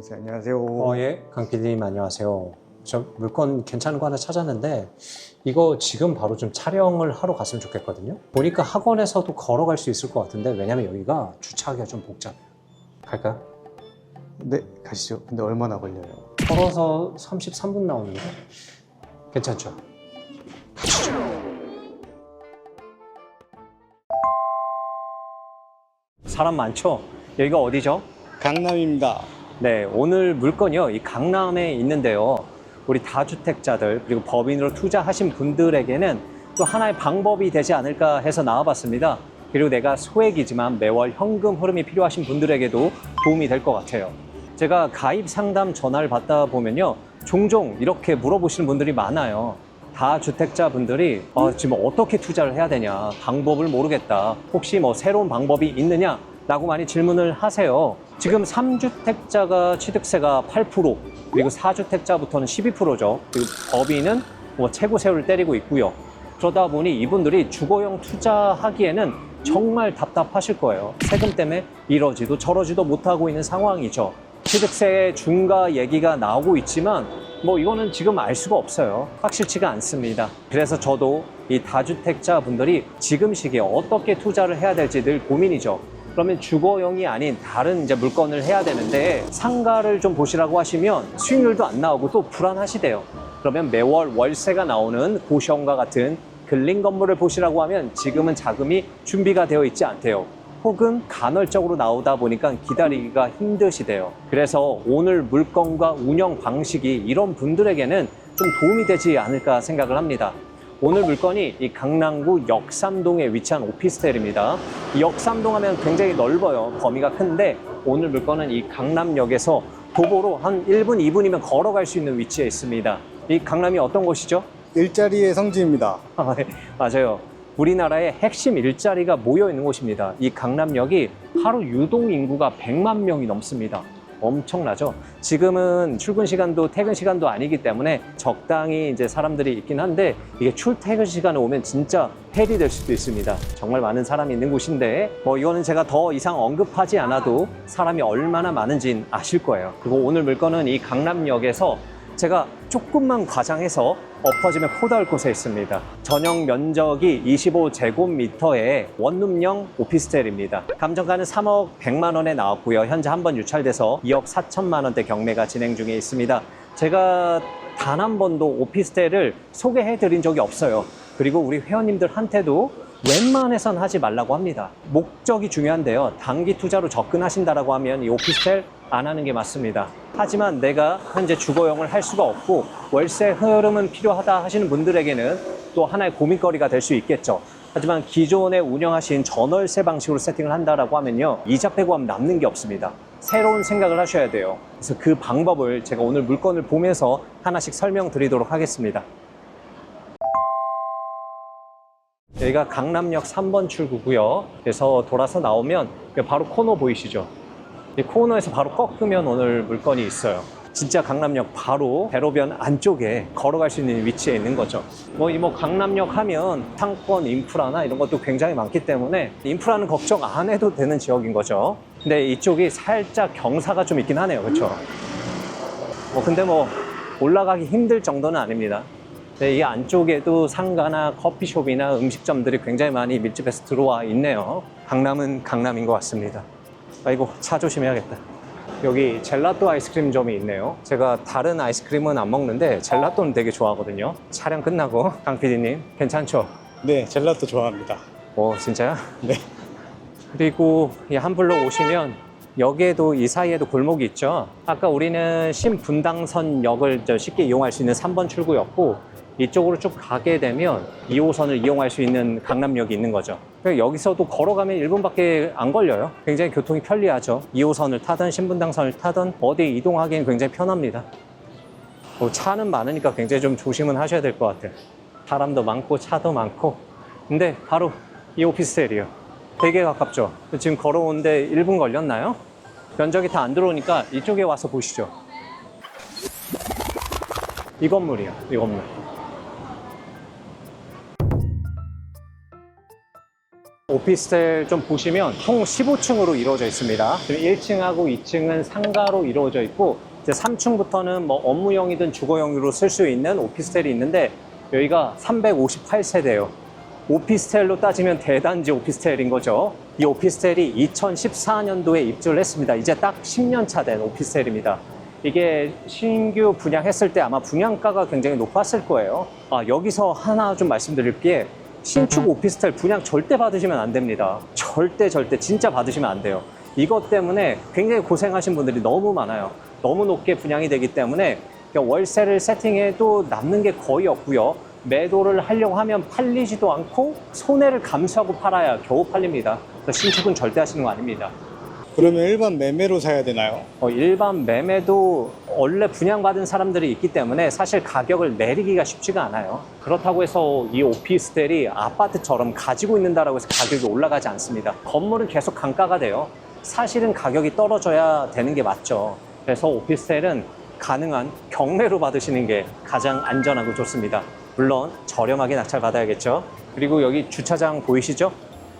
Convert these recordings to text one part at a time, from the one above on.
선생님 안녕하세요. 예, 강 PD님 안녕하세요. 저 물건 괜찮은 거 하나 찾았는데 이거 지금 바로 좀 촬영을 하러 갔으면 좋겠거든요. 보니까 학원에서도 걸어갈 수 있을 것 같은데 왜냐면 여기가 주차하기가 좀 복잡해요. 갈까요? 네, 가시죠. 근데 얼마나 걸려요? 걸어서 33분 나오는데 괜찮죠? 가시죠. 사람 많죠? 여기가 어디죠? 강남입니다. 네, 오늘 물건이요. 이 강남에 있는데요. 우리 다주택자들 그리고 법인으로 투자하신 분들에게는 또 하나의 방법이 되지 않을까 해서 나와봤습니다. 그리고 내가 소액이지만 매월 현금 흐름이 필요하신 분들에게도 도움이 될 것 같아요. 제가 가입 상담 전화를 받다 보면요. 종종 이렇게 물어보시는 분들이 많아요. 다주택자 분들이 지금 어떻게 투자를 해야 되냐, 방법을 모르겠다, 혹시 뭐 새로운 방법이 있느냐 라고 많이 질문을 하세요. 지금 3주택자가 취득세가 8%, 그리고 4주택자부터는 12%죠. 그리고 법인은 뭐 최고세율을 때리고 있고요. 그러다 보니 이분들이 주거용 투자하기에는 정말 답답하실 거예요. 세금 때문에 이러지도 저러지도 못하고 있는 상황이죠. 취득세 중과 얘기가 나오고 있지만 뭐 이거는 지금 알 수가 없어요. 확실치가 않습니다. 그래서 저도 이 다주택자 분들이 지금 시기에 어떻게 투자를 해야 될지 늘 고민이죠. 그러면 주거용이 아닌 다른 이제 물건을 해야 되는데 상가를 좀 보시라고 하시면 수익률도 안 나오고 또 불안하시대요. 그러면 매월 월세가 나오는 고시원과 같은 근린 건물을 보시라고 하면 지금은 자금이 준비가 되어 있지 않대요. 혹은 간헐적으로 나오다 보니까 기다리기가 힘드시대요. 그래서 오늘 물건과 운영 방식이 이런 분들에게는 좀 도움이 되지 않을까 생각을 합니다. 오늘 물건이 이 강남구 역삼동에 위치한 오피스텔입니다. 이 역삼동 하면 굉장히 넓어요. 범위가 큰데 오늘 물건은 이 강남역에서 도보로 한 1분, 2분이면 걸어갈 수 있는 위치에 있습니다. 이 강남이 어떤 곳이죠? 일자리의 성지입니다. 네, 맞아요. 우리나라의 핵심 일자리가 모여 있는 곳입니다. 이 강남역이 하루 유동 인구가 100만 명이 넘습니다. 엄청나죠? 지금은 출근 시간도 퇴근 시간도 아니기 때문에 적당히 이제 사람들이 있긴 한데 이게 출퇴근 시간에 오면 진짜 헬이 될 수도 있습니다. 정말 많은 사람이 있는 곳인데 뭐 이거는 제가 더 이상 언급하지 않아도 사람이 얼마나 많은지는 아실 거예요. 그리고 오늘 물건은 이 강남역에서 제가 조금만 과장해서 엎어지면 코 닿을 곳에 있습니다. 전용 면적이 25제곱미터의 원룸형 오피스텔입니다. 감정가는 3억 100만 원에 나왔고요. 현재 한 번 유찰돼서 2억 4천만 원대 경매가 진행 중에 있습니다. 제가 단 한 번도 오피스텔을 소개해 드린 적이 없어요. 그리고 우리 회원님들한테도 웬만해선 하지 말라고 합니다. 목적이 중요한데요. 단기 투자로 접근하신다라고 하면 이 오피스텔 안 하는 게 맞습니다. 하지만 내가 현재 주거용을 할 수가 없고 월세 흐름은 필요하다 하시는 분들에게는 또 하나의 고민거리가 될 수 있겠죠. 하지만 기존에 운영하신 전월세 방식으로 세팅을 한다라고 하면요. 이자 빼고 하면 남는 게 없습니다. 새로운 생각을 하셔야 돼요. 그래서 그 방법을 제가 오늘 물건을 보면서 하나씩 설명드리도록 하겠습니다. 여기가 강남역 3번 출구고요. 그래서 돌아서 나오면 바로 코너 보이시죠? 이 코너에서 바로 꺾으면 오늘 물건이 있어요. 진짜 강남역 바로 대로변 안쪽에 걸어갈 수 있는 위치에 있는 거죠. 뭐 강남역 하면 상권 인프라나 이런 것도 굉장히 많기 때문에 인프라는 걱정 안 해도 되는 지역인 거죠. 근데 이쪽이 살짝 경사가 좀 있긴 하네요. 그렇죠? 근데 올라가기 힘들 정도는 아닙니다. 네, 이 안쪽에도 상가나 커피숍이나 음식점들이 굉장히 많이 밀집해서 들어와 있네요. 강남은 강남인 것 같습니다. 아이고, 차 조심해야겠다. 여기 젤라또 아이스크림점이 있네요. 제가 다른 아이스크림은 안 먹는데 젤라또는 되게 좋아하거든요. 촬영 끝나고 강 PD님 괜찮죠? 네, 젤라또 좋아합니다. 진짜요? 네. 그리고 이 한불로 오시면 여기에도 이 사이에도 골목이 있죠. 아까 우리는 신분당선역을 쉽게 이용할 수 있는 3번 출구였고 이쪽으로 쭉 가게 되면 2호선을 이용할 수 있는 강남역이 있는 거죠. 여기서도 걸어가면 1분밖에 안 걸려요. 굉장히 교통이 편리하죠. 2호선을 타든 신분당선을 타든 어디 이동하기엔 굉장히 편합니다. 차는 많으니까 굉장히 좀 조심은 하셔야 될 것 같아요. 사람도 많고 차도 많고. 근데 바로 이 오피스텔이에요. 되게 가깝죠. 지금 걸어오는데 1분 걸렸나요? 면적이 다 안 들어오니까 이쪽에 와서 보시죠. 이 건물이야, 이 건물. 오피스텔 좀 보시면 총 15층으로 이루어져 있습니다. 지금 1층하고 2층은 상가로 이루어져 있고 이제 3층부터는 뭐 업무용이든 주거용으로 쓸 수 있는 오피스텔이 있는데 여기가 358세대예요. 오피스텔로 따지면 대단지 오피스텔인 거죠. 이 오피스텔이 2014년도에 입주를 했습니다. 이제 딱 10년 차 된 오피스텔입니다. 이게 신규 분양했을 때 아마 분양가가 굉장히 높았을 거예요. 여기서 하나 좀 말씀드릴 게 신축 오피스텔 분양 절대 받으시면 안 됩니다. 절대 진짜 받으시면 안 돼요. 이것 때문에 굉장히 고생하신 분들이 너무 많아요. 너무 높게 분양이 되기 때문에 월세를 세팅해도 남는 게 거의 없고요. 매도를 하려고 하면 팔리지도 않고 손해를 감수하고 팔아야 겨우 팔립니다. 그래서 신축은 절대 하시는 거 아닙니다. 그러면 일반 매매로 사야 되나요? 일반 매매도 원래 분양받은 사람들이 있기 때문에 사실 가격을 내리기가 쉽지가 않아요. 그렇다고 해서 이 오피스텔이 아파트처럼 가지고 있는다라고 해서 가격이 올라가지 않습니다. 건물은 계속 강가가 돼요. 사실은 가격이 떨어져야 되는 게 맞죠. 그래서 오피스텔은 가능한 경매로 받으시는 게 가장 안전하고 좋습니다. 물론 저렴하게 낙찰 받아야겠죠. 그리고 여기 주차장 보이시죠?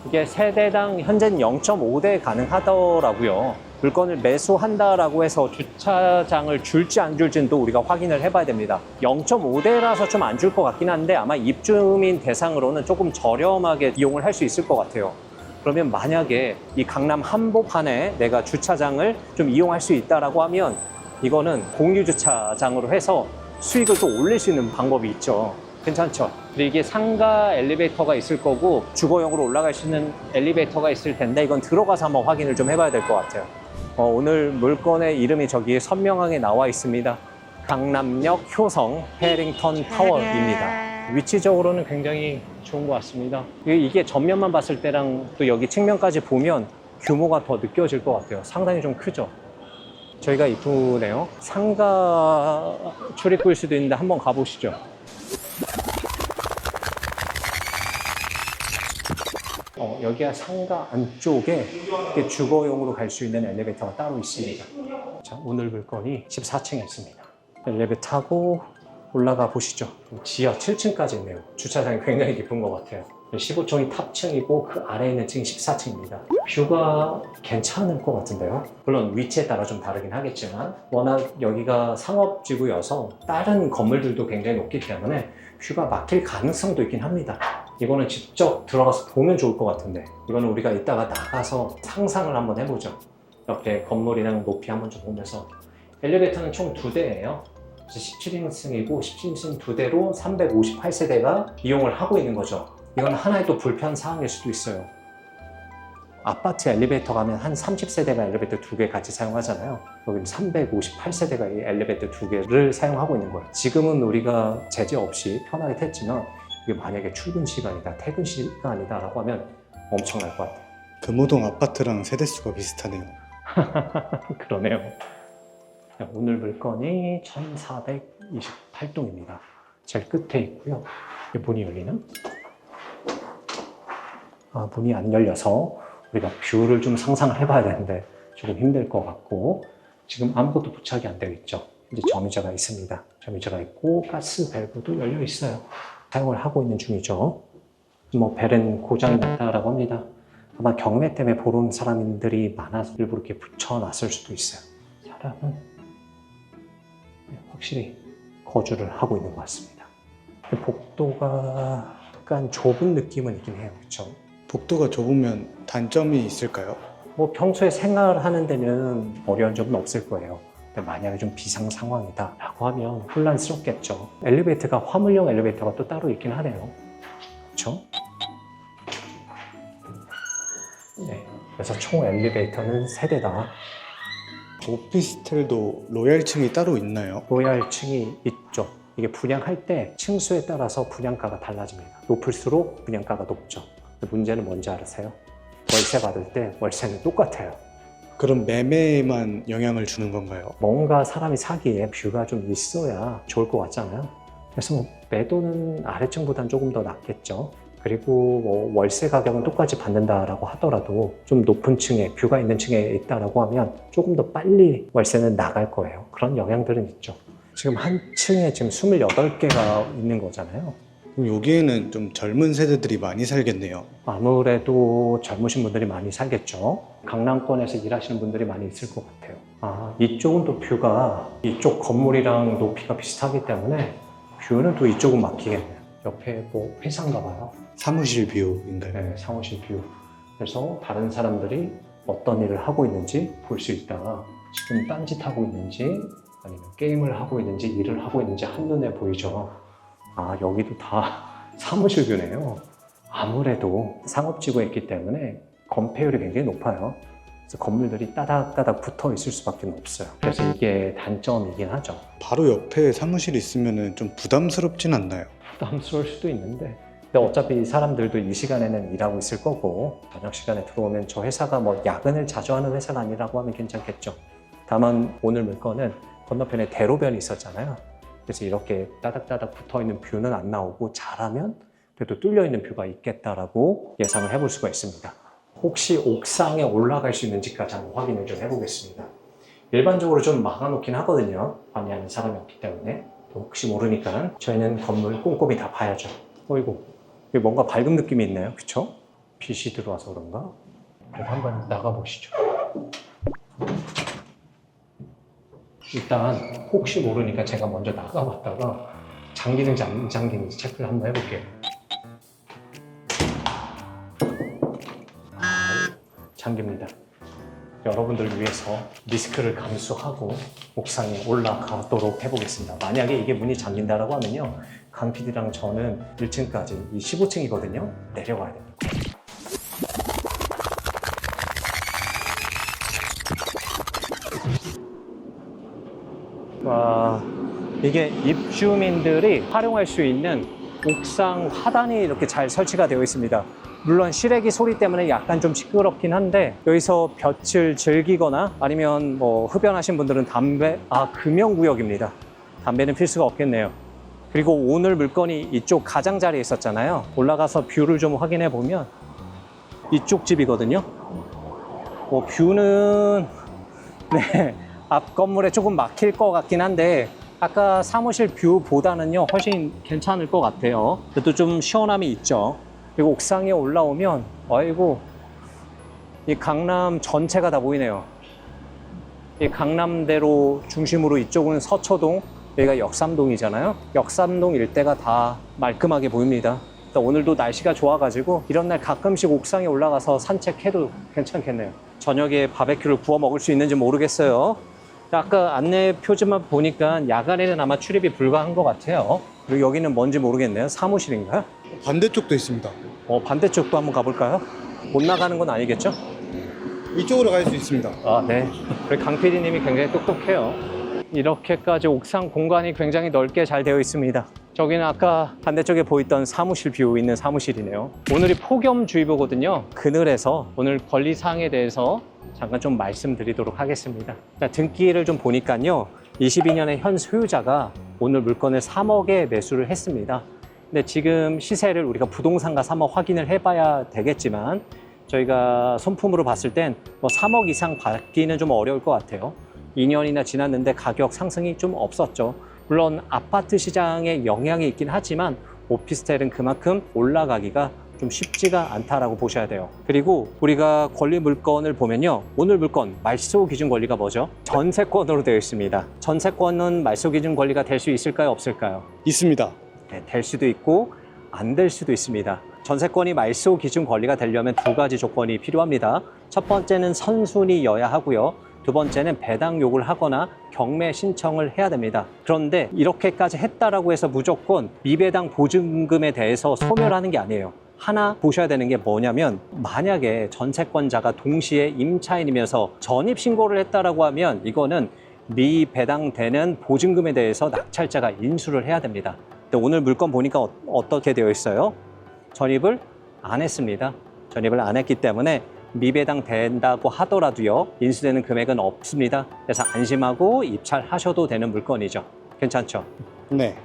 이게 세대당 현재는 0.5대 가능하더라고요. 물건을 매수한다라고 해서 주차장을 줄지 안 줄지는 또 우리가 확인을 해봐야 됩니다. 0.5대라서 좀 안 줄 것 같긴 한데 아마 입주민 대상으로는 조금 저렴하게 이용을 할 수 있을 것 같아요. 그러면 만약에 이 강남 한복판에 내가 주차장을 좀 이용할 수 있다라고 하면 이거는 공유 주차장으로 해서 수익을 또 올릴 수 있는 방법이 있죠. 괜찮죠? 근데 이게 상가 엘리베이터가 있을 거고 주거용으로 올라갈 수 있는 엘리베이터가 있을 텐데 이건 들어가서 한번 확인을 좀 해봐야 될 것 같아요. 오늘 물건의 이름이 저기에 선명하게 나와 있습니다. 강남역 효성 해링턴 타워입니다. 위치적으로는 굉장히 좋은 것 같습니다. 이게 전면만 봤을 때랑 또 여기 측면까지 보면 규모가 더 느껴질 것 같아요. 상당히 좀 크죠? 저희가 이쁘네요. 상가 출입구일 수도 있는데 한번 가보시죠. 여기가 상가 안쪽에 주거용으로 갈 수 있는 엘리베이터가 따로 있습니다. 자, 오늘 물건이 14층에 있습니다. 엘리베이터 타고 올라가 보시죠. 지하 7층까지 있네요. 주차장이 굉장히 깊은 것 같아요. 15층이 탑층이고 그 아래에 있는 층이 14층입니다. 뷰가 괜찮을 것 같은데요. 물론 위치에 따라 좀 다르긴 하겠지만 워낙 여기가 상업지구여서 다른 건물들도 굉장히 높기 때문에 뷰가 막힐 가능성도 있긴 합니다. 이거는 직접 들어가서 보면 좋을 것 같은데 이거는 우리가 이따가 나가서 상상을 한번 해보죠. 옆에 건물이랑 높이 한번 좀 보면서 엘리베이터는 총 2대예요. 17인승이고 17인승 2대로 358세대가 이용을 하고 있는 거죠. 이건 하나의 또 불편 사항일 수도 있어요. 아파트 엘리베이터 가면 한 30세대가 엘리베이터 2개 같이 사용하잖아요. 여기는 358세대가 이 엘리베이터 2개를 사용하고 있는 거예요. 지금은 우리가 제재 없이 편하게 탔지만 이게 만약에 출근 시간이다, 퇴근 시간이다 라고 하면 엄청날 것 같아요. 금호동 아파트랑 세대수가 비슷하네요. 그러네요. 오늘 물건이 1428동입니다. 제일 끝에 있고요. 문이 열리나? 문이 안 열려서 우리가 뷰를 좀 상상을 해봐야 되는데 조금 힘들 것 같고 지금 아무것도 부착이 안 되어 있죠. 이제 점유자가 있습니다. 점유자가 있고 가스 밸브도 열려 있어요. 사용을 하고 있는 중이죠. 벨은 고장이 났다라고 합니다. 아마 경매 때문에 보러 온 사람들이 많아서 일부러 이렇게 붙여놨을 수도 있어요. 사람은 확실히 거주를 하고 있는 것 같습니다. 복도가 약간 좁은 느낌은 있긴 해요. 그렇죠? 복도가 좁으면 단점이 있을까요? 평소에 생활하는 데는 어려운 점은 없을 거예요. 근데 만약에 좀 비상 상황이다 라고 하면 혼란스럽겠죠. 엘리베이터가 화물용 엘리베이터가 또 따로 있긴 하네요. 그렇죠? 네. 그래서 총 엘리베이터는 3대다. 오피스텔도 로얄층이 따로 있나요? 로얄층이 있죠. 이게 분양할 때 층수에 따라서 분양가가 달라집니다. 높을수록 분양가가 높죠. 문제는 뭔지 아세요? 월세 받을 때 월세는 똑같아요. 그럼 매매에만 영향을 주는 건가요? 뭔가 사람이 사기에 뷰가 좀 있어야 좋을 것 같잖아요. 그래서 매도는 아래층보다는 조금 더 낫겠죠. 그리고 월세 가격은 똑같이 받는다라고 하더라도 좀 높은 층에 뷰가 있는 층에 있다라고 하면 조금 더 빨리 월세는 나갈 거예요. 그런 영향들은 있죠. 지금 한 층에 지금 28개가 있는 거잖아요. 그럼 여기에는 좀 젊은 세대들이 많이 살겠네요. 아무래도 젊으신 분들이 많이 살겠죠. 강남권에서 일하시는 분들이 많이 있을 것 같아요. 이쪽은 또 뷰가 이쪽 건물이랑 높이가 비슷하기 때문에 뷰는 또 이쪽은 막히겠네요. 옆에 뭐 회사인가 봐요. 사무실 뷰인가요? 네, 사무실 뷰. 그래서 다른 사람들이 어떤 일을 하고 있는지 볼 수 있다. 지금 딴짓하고 있는지 아니면 게임을 하고 있는지 일을 하고 있는지 한눈에 보이죠. 여기도 다 사무실 뷰네요. 아무래도 상업지구에 있기 때문에 건폐율이 굉장히 높아요. 그래서 건물들이 따닥따닥 붙어 있을 수밖에 없어요. 그래서 이게 단점이긴 하죠. 바로 옆에 사무실이 있으면 좀 부담스럽진 않나요? 부담스러울 수도 있는데 근데 어차피 사람들도 이 시간에는 일하고 있을 거고 저녁 시간에 들어오면 저 회사가 뭐 야근을 자주 하는 회사가 아니라고 하면 괜찮겠죠. 다만 오늘 물건은 건너편에 대로변이 있었잖아요. 그래서 이렇게 따닥따닥 붙어있는 뷰는 안 나오고 잘하면 그래도 뚫려있는 뷰가 있겠다라고 예상을 해볼 수가 있습니다. 혹시 옥상에 올라갈 수 있는지까지 한번 확인을 좀 해보겠습니다. 일반적으로 좀 막아놓긴 하거든요. 관리하는 사람이 없기 때문에. 혹시 모르니까 저희는 건물 꼼꼼히 다 봐야죠. 어이구, 여기 뭔가 밝은 느낌이 있네요. 그쵸? 빛이 들어와서 그런가? 그래도 한번 나가보시죠. 일단 혹시 모르니까 제가 먼저 나가봤다가 잠기는지 안 잠기는지 체크를 한번 해볼게요. 잠깁니다. 여러분들을 위해서 리스크를 감수하고 옥상에 올라가도록 해보겠습니다. 만약에 이게 문이 잠긴다라고 하면요, 강 PD랑 저는 1층까지 이 15층이거든요. 내려가야 됩니다. 와, 이게 입주민들이 활용할 수 있는 옥상 하단이 이렇게 잘 설치가 되어 있습니다. 물론 실외기 소리 때문에 약간 좀 시끄럽긴 한데 여기서 볕을 즐기거나 아니면 뭐 흡연하신 분들은 금연구역입니다. 담배는 필수가 없겠네요. 그리고 오늘 물건이 이쪽 가장자리에 있었잖아요. 올라가서 뷰를 좀 확인해 보면 이쪽 집이거든요. 뷰는 네, 앞 건물에 조금 막힐 것 같긴 한데 아까 사무실 뷰보다는요 훨씬 괜찮을 것 같아요. 그래도 좀 시원함이 있죠. 그리고 옥상에 올라오면 아이고, 이 강남 전체가 다 보이네요. 이 강남대로 중심으로 이쪽은 서초동, 여기가 역삼동이잖아요. 역삼동 일대가 다 말끔하게 보입니다. 오늘도 날씨가 좋아가지고 이런 날 가끔씩 옥상에 올라가서 산책해도 괜찮겠네요. 저녁에 바베큐를 구워 먹을 수 있는지 모르겠어요. 아까 안내 표지만 보니까 야간에는 아마 출입이 불가한 것 같아요. 그리고 여기는 뭔지 모르겠네요. 사무실인가요? 반대쪽도 있습니다. 반대쪽도 한번 가볼까요? 못 나가는 건 아니겠죠? 이쪽으로 갈 수 있습니다. 네. 우리 강 PD님이 굉장히 똑똑해요. 이렇게까지 옥상 공간이 굉장히 넓게 잘 되어 있습니다. 저기는 아까 반대쪽에 보였던 사무실 뷰 있는 사무실이네요. 오늘이 폭염주의보거든요. 그늘에서 오늘 권리사항에 대해서 잠깐 좀 말씀드리도록 하겠습니다. 등기를 좀 보니까요, 22년의 현 소유자가 오늘 물건을 3억에 매수를 했습니다. 근데 지금 시세를 우리가 부동산과 한번 확인을 해봐야 되겠지만 저희가 손품으로 봤을 땐 뭐 3억 이상 받기는 좀 어려울 것 같아요. 2년이나 지났는데 가격 상승이 좀 없었죠. 물론 아파트 시장에 영향이 있긴 하지만 오피스텔은 그만큼 올라가기가 좀 쉽지가 않다라고 보셔야 돼요. 그리고 우리가 권리 물건을 보면요, 오늘 물건 말소 기준 권리가 뭐죠? 전세권으로 되어 있습니다. 전세권은 말소 기준 권리가 될 수 있을까요, 없을까요? 있습니다. 네, 될 수도 있고 안 될 수도 있습니다. 전세권이 말소 기준 권리가 되려면 두 가지 조건이 필요합니다. 첫 번째는 선순위여야 하고요. 두 번째는 배당 요구를 하거나 경매 신청을 해야 됩니다. 그런데 이렇게까지 했다라고 해서 무조건 미배당 보증금에 대해서 소멸하는 게 아니에요. 하나 보셔야 되는 게 뭐냐면, 만약에 전세권자가 동시에 임차인이면서 전입신고를 했다라고 하면 이거는 미배당되는 보증금에 대해서 낙찰자가 인수를 해야 됩니다. 근데 오늘 물건 보니까 어떻게 되어 있어요? 전입을 안 했습니다. 전입을 안 했기 때문에 미배당 된다고 하더라도요, 인수되는 금액은 없습니다. 그래서 안심하고 입찰하셔도 되는 물건이죠. 괜찮죠? 네.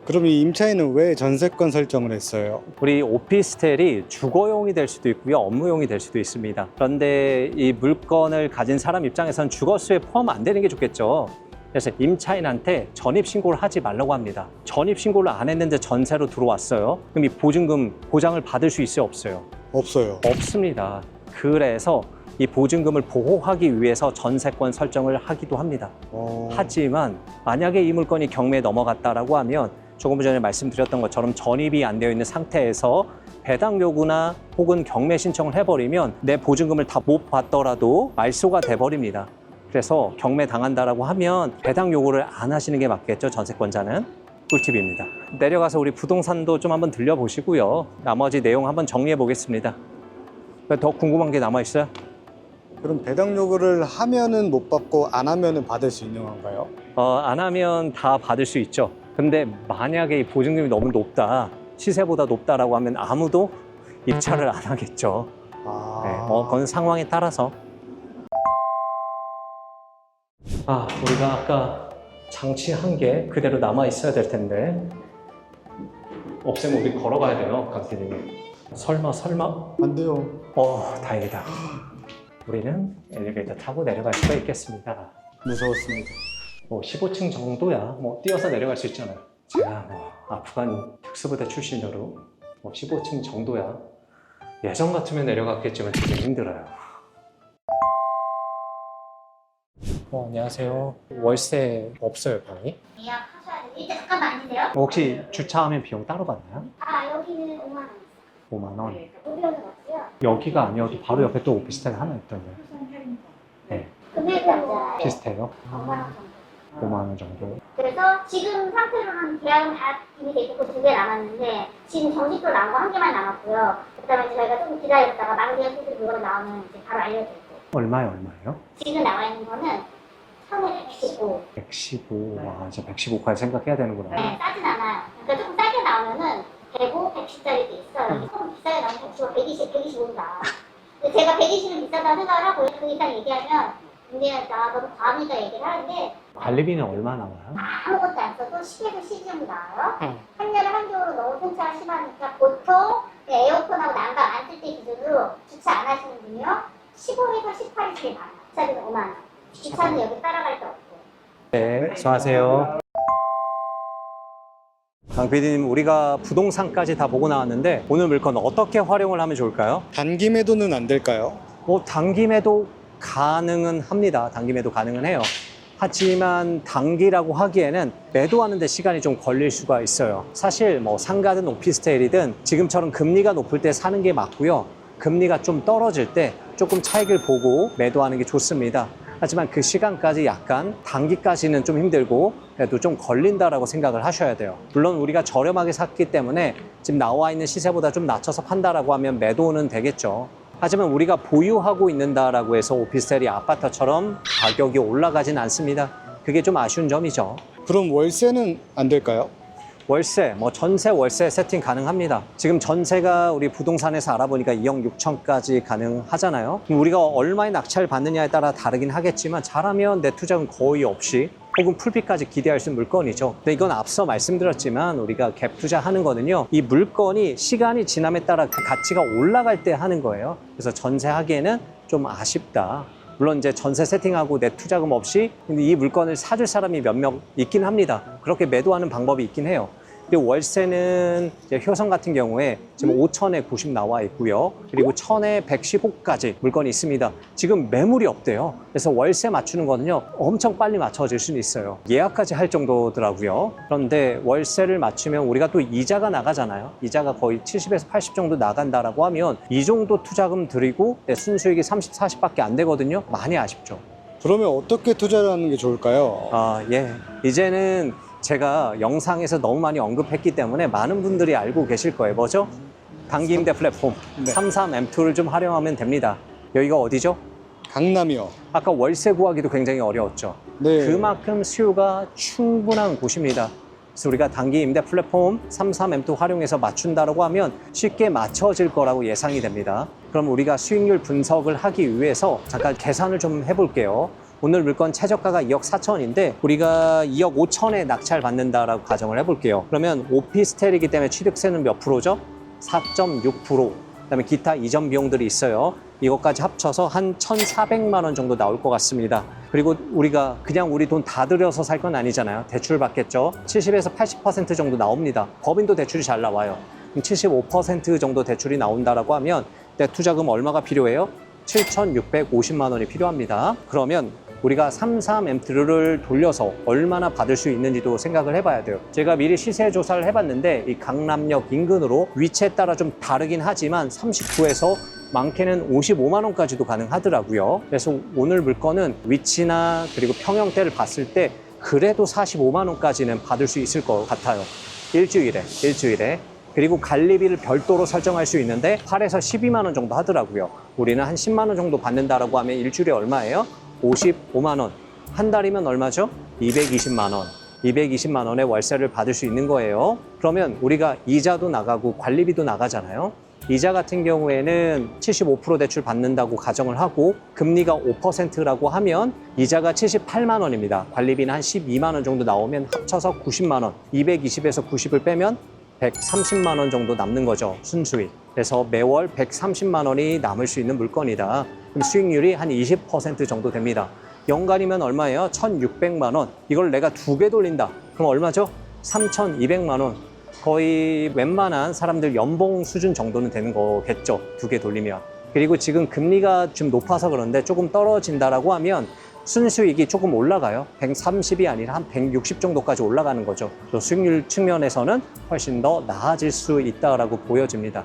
그럼 이 임차인은 왜 전세권 설정을 했어요? 우리 오피스텔이 주거용이 될 수도 있고요, 업무용이 될 수도 있습니다. 그런데 이 물건을 가진 사람 입장에선 주거수에 포함 안 되는 게 좋겠죠. 그래서 임차인한테 전입신고를 하지 말라고 합니다. 전입신고를 안 했는데 전세로 들어왔어요. 그럼 이 보증금 보장을 받을 수 있어요, 없어요? 없어요. 없습니다. 그래서 이 보증금을 보호하기 위해서 전세권 설정을 하기도 합니다. 하지만 만약에 이 물건이 경매에 넘어갔다라고 하면 조금 전에 말씀드렸던 것처럼 전입이 안 되어 있는 상태에서 배당 요구나 혹은 경매 신청을 해버리면 내 보증금을 다 못 받더라도 말소가 돼버립니다. 그래서 경매 당한다라고 하면 배당 요구를 안 하시는 게 맞겠죠, 전세권자는. 꿀팁입니다. 내려가서 우리 부동산도 좀 한번 들려보시고요. 나머지 내용 한번 정리해 보겠습니다. 더 궁금한 게 남아 있어요? 그럼 배당 요구를 하면은 못 받고 안 하면은 받을 수 있는 건가요? 안 하면 다 받을 수 있죠. 근데 만약에 이 보증금이 너무 높다, 시세보다 높다라고 하면 아무도 입찰을 안 하겠죠. 네, 그건 상황에 따라서. 우리가 아까 장치한 게 그대로 남아 있어야 될 텐데 없애면 우리 걸어가야 돼요, 강 PD님. 설마? 안 돼요. 다행이다. 우리는 엘리베이터 타고 내려갈 수가 있겠습니다. 무서웠습니다. 15층 정도야. 뛰어서 내려갈 수 있잖아요. 제가 아프간 특수부대 출신으로 15층 정도야. 예전 같으면 내려갔겠지만 지금 힘들어요. 안녕하세요. 월세 없어요, 방이? 예약하셔야 돼요. 일단 잠깐만 앉으세요. 혹시 주차하면 비용 따로 받나요? 여기는 5만 원. 5만 원. 무료는 없고요. 여기가 아니어도 바로 옆에 또 오피스텔 하나 있던데. 네, 금액은 비슷해요. 5만 원 정도. 5만 원 정도. 그래서 지금 상태로는 계약은 다 이미 돼 있고 2개 남았는데 지금 정식으로 나온 거 1개만 남았고요. 그다음에 저희가 좀 기다렸다가 만기가 계속 물건 나오면 이제 바로 알려드릴게요. 얼마예요? 지금 나와 있는 거는 1,115. 115. 와, 이제 115까지 생각해야 되는구나. 네, 싸진 않아요. 그러니까 조금 싸게 나오면은 105, 110짜리도 있어요. 조금 비싸게 나오면 115, 120, 125도 나와. 근데 제가 120은 비싸다고 생각을 하고 그 이상 얘기하면 문제가 너무 과하니까 얘기를 하는데 관리비는 얼마 나와요? 아무것도 안 써도 10에서 12 정도 나와요. 한여름 한겨울로 너무 편차가 심하니까 보통 에어컨하고 난방 안 쓸 때 기준으로 주차 안 하시는 분이요 15에서 18이 제일 많아요. 주차비는 5만 원. 주차는 여기 따라갈 데 없고. 네, 수고하세요. 강 PD님, 우리가 부동산까지 다 보고 나왔는데 오늘 물건 어떻게 활용을 하면 좋을까요? 단기 매도는 안 될까요? 단기 매도 가능은 합니다. 단기 매도 가능은 해요. 하지만 단기라고 하기에는 매도하는 데 시간이 좀 걸릴 수가 있어요. 사실 상가든 오피스텔이든 지금처럼 금리가 높을 때 사는 게 맞고요. 금리가 좀 떨어질 때 조금 차익을 보고 매도하는 게 좋습니다. 하지만 그 시간까지 약간 단기까지는 좀 힘들고 그래도 좀 걸린다라고 생각을 하셔야 돼요. 물론 우리가 저렴하게 샀기 때문에 지금 나와 있는 시세보다 좀 낮춰서 판다라고 하면 매도는 되겠죠. 하지만 우리가 보유하고 있는다라고 해서 오피스텔이 아파트처럼 가격이 올라가진 않습니다. 그게 좀 아쉬운 점이죠. 그럼 월세는 안 될까요? 월세, 전세, 월세 세팅 가능합니다. 지금 전세가 우리 부동산에서 알아보니까 2억 6천까지 가능하잖아요. 그럼 우리가 얼마의 낙찰 받느냐에 따라 다르긴 하겠지만 잘하면 내 투자금 거의 없이 혹은 풀빚까지 기대할 수 있는 물건이죠. 근데 이건 앞서 말씀드렸지만 우리가 갭 투자하는 거는요. 이 물건이 시간이 지남에 따라 그 가치가 올라갈 때 하는 거예요. 그래서 전세하기에는 좀 아쉽다. 물론 이제 전세 세팅하고 내 투자금 없이 이 물건을 사줄 사람이 몇 명 있긴 합니다. 그렇게 매도하는 방법이 있긴 해요. 그리고 월세는 이제 효성 같은 경우에 지금 5천에 90 나와 있고요. 그리고 1,000에 115까지 물건이 있습니다. 지금 매물이 없대요. 그래서 월세 맞추는 거는요. 엄청 빨리 맞춰질 수는 있어요. 예약까지 할 정도더라고요. 그런데 월세를 맞추면 우리가 또 이자가 나가잖아요. 이자가 거의 70에서 80 정도 나간다라고 하면 이 정도 투자금 들이고 내 순수익이 30, 40밖에 안 되거든요. 많이 아쉽죠. 그러면 어떻게 투자를 하는 게 좋을까요? 예. 이제는 제가 영상에서 너무 많이 언급했기 때문에 많은 분들이 알고 계실 거예요. 뭐죠? 단기 임대 플랫폼 33M2를 좀 활용하면 됩니다. 여기가 어디죠? 강남이요. 아까 월세 구하기도 굉장히 어려웠죠. 네. 그만큼 수요가 충분한 곳입니다. 그래서 우리가 단기 임대 플랫폼 33M2 활용해서 맞춘다라고 하면 쉽게 맞춰질 거라고 예상이 됩니다. 그럼 우리가 수익률 분석을 하기 위해서 잠깐 계산을 좀 해볼게요. 오늘 물건 최저가가 2억 4천인데 우리가 2억 5천에 낙찰 받는다라고 가정을 해볼게요. 그러면 오피스텔이기 때문에 취득세는 몇 프로죠? 4.6%. 그다음에 기타 이전 비용들이 있어요. 이것까지 합쳐서 한 1,400만 원 정도 나올 것 같습니다. 그리고 우리가 그냥 우리 돈 다 들여서 살 건 아니잖아요. 대출 받겠죠. 70에서 80% 정도 나옵니다. 법인도 대출이 잘 나와요. 그럼 75% 정도 대출이 나온다라고 하면 내 투자금 얼마가 필요해요? 7,650만 원이 필요합니다. 그러면 우리가 33M를 돌려서 얼마나 받을 수 있는지도 생각을 해봐야 돼요. 제가 미리 시세 조사를 해봤는데 이 강남역 인근으로 위치에 따라 좀 다르긴 하지만 39에서 많게는 55만 원까지도 가능하더라고요. 그래서 오늘 물건은 위치나 그리고 평형대를 봤을 때 그래도 45만 원까지는 받을 수 있을 것 같아요. 일주일에. 그리고 관리비를 별도로 설정할 수 있는데 8에서 12만 원 정도 하더라고요. 우리는 한 10만 원 정도 받는다라고 하면 일주일에 얼마예요? 55만 원. 한 달이면 얼마죠? 220만 원. 220만 원의 월세를 받을 수 있는 거예요. 그러면 우리가 이자도 나가고 관리비도 나가잖아요. 이자 같은 경우에는 75% 대출 받는다고 가정을 하고 금리가 5%라고 하면 이자가 78만 원입니다. 관리비는 한 12만 원 정도 나오면 합쳐서 90만 원. 220에서 90을 빼면 130만 원 정도 남는 거죠. 순수익. 그래서 매월 130만 원이 남을 수 있는 물건이다. 그럼 수익률이 한 20% 정도 됩니다. 연간이면 얼마예요? 1,600만 원. 이걸 내가 2배 돌린다. 그럼 얼마죠? 3,200만 원. 거의 웬만한 사람들 연봉 수준 정도는 되는 거겠죠. 2개 돌리면. 그리고 지금 금리가 좀 높아서 그런데 조금 떨어진다라고 하면 순수익이 조금 올라가요. 130이 아니라 한 160 정도까지 올라가는 거죠. 수익률 측면에서는 훨씬 더 나아질 수 있다라고 보여집니다.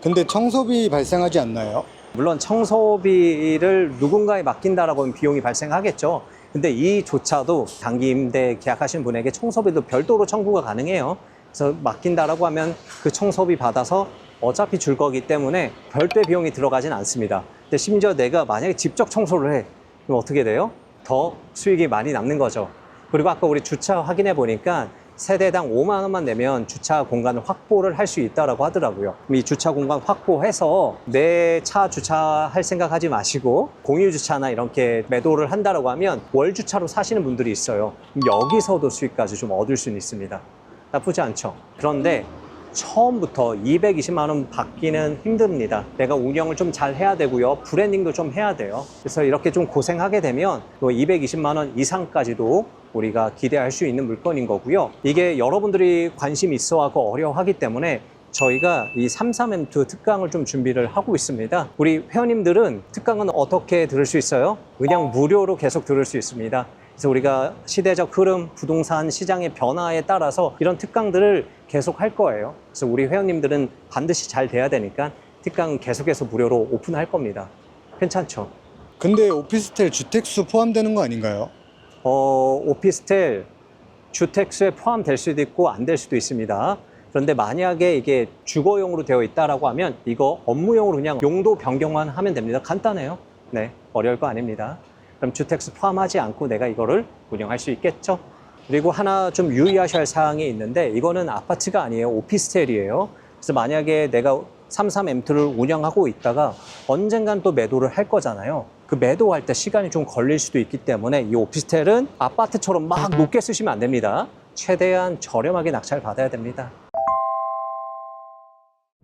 근데 청소비 발생하지 않나요? 물론 청소비를 누군가에 맡긴다라고 하면 비용이 발생하겠죠. 근데 이조차도 단기 임대 계약하신 분에게 청소비도 별도로 청구가 가능해요. 그래서 맡긴다라고 하면 그 청소비 받아서 어차피 줄 거기 때문에 별도의 비용이 들어가진 않습니다. 근데 심지어 내가 만약에 직접 청소를 해. 그럼 어떻게 돼요? 더 수익이 많이 남는 거죠. 그리고 아까 우리 주차 확인해 보니까 세대당 5만 원만 내면 주차 공간을 확보를 할 수 있다라고 하더라고요. 이 주차 공간 확보해서 내 차 주차할 생각하지 마시고 공유 주차나 이렇게 매도를 한다라고 하면 월 주차로 사시는 분들이 있어요. 여기서도 수익까지 좀 얻을 수는 있습니다. 나쁘지 않죠. 그런데 처음부터 220만 원 받기는 힘듭니다. 내가 운영을 좀 잘 해야 되고요. 브랜딩도 좀 해야 돼요. 그래서 이렇게 좀 고생하게 되면 또 220만 원 이상까지도 우리가 기대할 수 있는 물건인 거고요. 이게 여러분들이 관심 있어 하고 어려워하기 때문에 저희가 이 33M2 특강을 좀 준비를 하고 있습니다. 우리 회원님들은 특강은 어떻게 들을 수 있어요? 그냥 무료로 계속 들을 수 있습니다. 그래서 우리가 시대적 흐름, 부동산 시장의 변화에 따라서 이런 특강들을 계속 할 거예요. 그래서 우리 회원님들은 반드시 잘 돼야 되니까 특강은 계속해서 무료로 오픈할 겁니다. 괜찮죠? 근데 오피스텔 주택수 포함되는 거 아닌가요? 오피스텔 주택수에 포함될 수도 있고 안 될 수도 있습니다. 그런데 만약에 이게 주거용으로 되어 있다라고 하면 이거 업무용으로 그냥 용도 변경만 하면 됩니다. 간단해요. 네, 어려울 거 아닙니다. 그럼 주택수 포함하지 않고 내가 이거를 운영할 수 있겠죠. 그리고 하나 좀 유의하셔야 할 사항이 있는데 이거는 아파트가 아니에요. 오피스텔이에요. 그래서 만약에 내가 33M2를 운영하고 있다가 언젠간 또 매도를 할 거잖아요. 그 매도할 때 시간이 좀 걸릴 수도 있기 때문에 이 오피스텔은 아파트처럼 막 높게 쓰시면 안 됩니다. 최대한 저렴하게 낙찰 받아야 됩니다.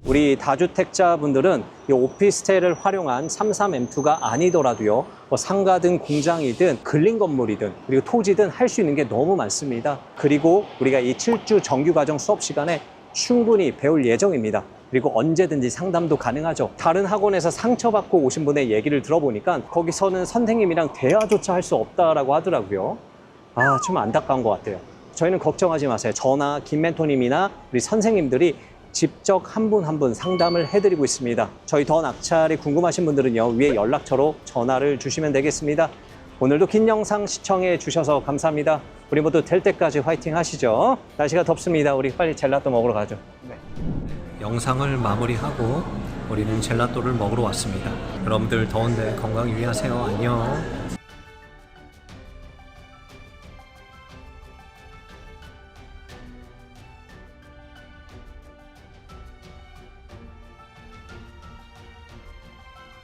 우리 다주택자분들은 이 오피스텔을 활용한 33M2가 아니더라도요, 뭐 상가든 공장이든 근린 건물이든 그리고 토지든 할 수 있는 게 너무 많습니다. 그리고 우리가 이 7주 정규과정 수업 시간에 충분히 배울 예정입니다. 그리고 언제든지 상담도 가능하죠. 다른 학원에서 상처받고 오신 분의 얘기를 들어보니까 거기서는 선생님이랑 대화조차 할 수 없다라고 하더라고요. 좀 안타까운 것 같아요. 저희는 걱정하지 마세요. 저나 김 멘토님이나 우리 선생님들이 직접 한 분 한 분 상담을 해드리고 있습니다. 저희 더 낙찰이 궁금하신 분들은요, 위에 연락처로 전화를 주시면 되겠습니다. 오늘도 긴 영상 시청해 주셔서 감사합니다. 우리 모두 될 때까지 화이팅 하시죠. 날씨가 덥습니다. 우리 빨리 젤라또 먹으러 가죠. 네. 영상을 마무리하고 우리는 젤라또를 먹으러 왔습니다. 여러분들 더운데 건강 유의하세요. 안녕.